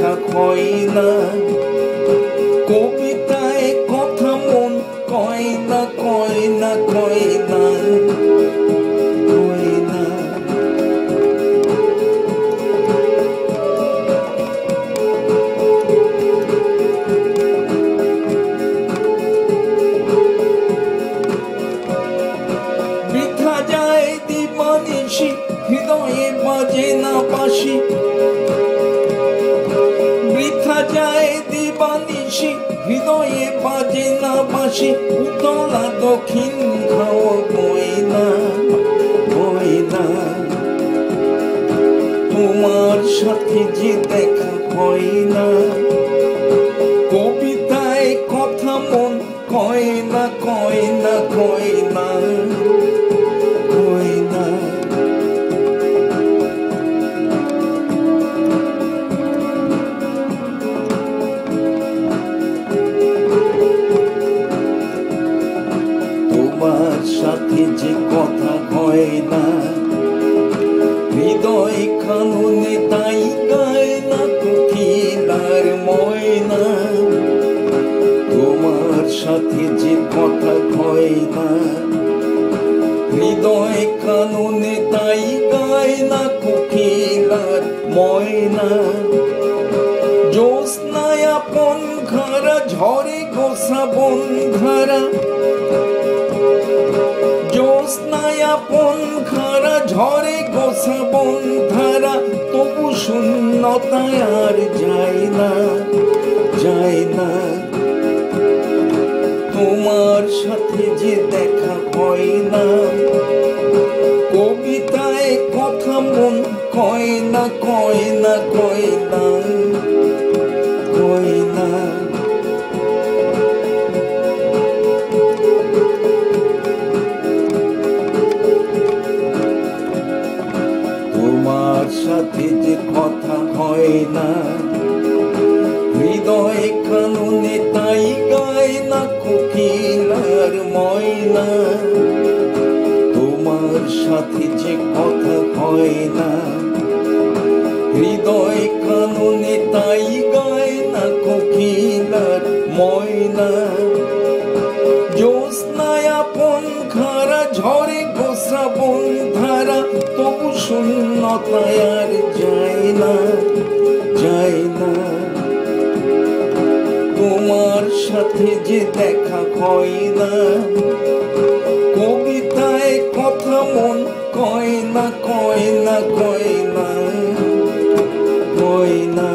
দেখা হয় না, কবিতায় কথা মন কয় না, কয় না, কয় না, কয় না। বৃথা যায় দিবানিশি, হৃদয়ে বাজে না বাঁশি, বৃথা যায় দিবানিশি, হৃদয়ে বাজে না বাঁশি, উতলা দক্ষিণ খাওয়া বই না, বই না। তোমার সাথে যে দেখা হয় না, কবিতায় কথা মন কয় না, কয় না, কয় না, কয় না। তোমার সাথে যে কথা হয় না, হৃদয় কাননে তাই গায় না কোকিলার ময়না। তোমার সাথে যে কথা হয় না, হৃদয় কাননে তাই গায় না কোকিলার ময়না। জ্যোৎস্নায় আপন ঘরা ঝরে গো শ্রাবণ ধারা, জ্যোৎস্নায় আপন ঘরা ঝরে গো শ্রাবণ ধারা, তবু শূন্যতায় আর যায় না, যায় না। তোমার সাথে যে দেখা হয় না, কবিতায় কথা মন কয় না, কয় না, কয় না, কয় না। তোমার সাথে যে কথা হয় না, হৃদয় কাননে তাই গায় না কোকিলার ময়না। তোমার সাথে যে কথা হয় না, হৃদয় কাননে তাই গায় না কোকিলার ময়না। জ্যোৎস্নায় আপন ঘরা ঝরে গো শ্রাবণ ধারা, তবু শূন্যতায় আর যায় না, যায় না। তোমার সাথে যে দেখা হয় না, কবিতায় কথা মন কয় না, কয় না, কয় না, কয় না।